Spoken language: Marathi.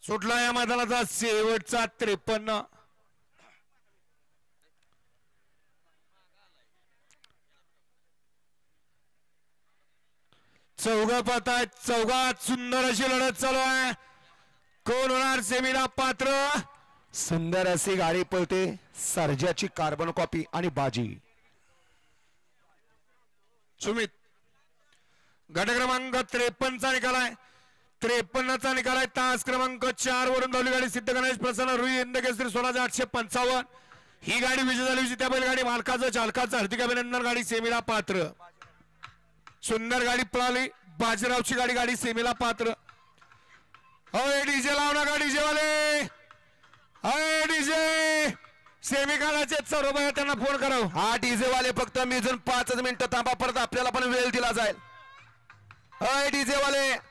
सुटला या मैदानाचा शेवटचा 53. चौघा पाहत आहेत, चौघात सुंदर अशी लढत चालू आहे. कोण होणार सेमीला पात्र? सुंदर अशी गाडी पळते, सर्जाची कार्बन कॉपी आणि बाजी. सुमित गट क्रमांक 53 चा निकाल आहे. 53 चा निकाल आहे. तास क्रमांक 4 वरून धावली गाडी सिद्ध गणेश प्रसन्न रुई हिंद केसरी 16855. ही गाडी विजय झाली होती. त्या बैलगाडी मालकाचं चालकाचं हार्दिक अभिनंदन. गाडी सेमीला पात्र. सुंदर गाडी पळाली. बाजीरावची गाडी, गाडी सेमीला पात्र. होय डीजे लाव ना, डीजे वाले. होय डीजे सेमी काढायचे सर्व बाया त्यांना फोन कराव. हा डीजे वाले फक्त मिजून 5 मिनिटं थांबा, परत आपल्याला पण वेळ दिला जाईल. होय डीजे वाले.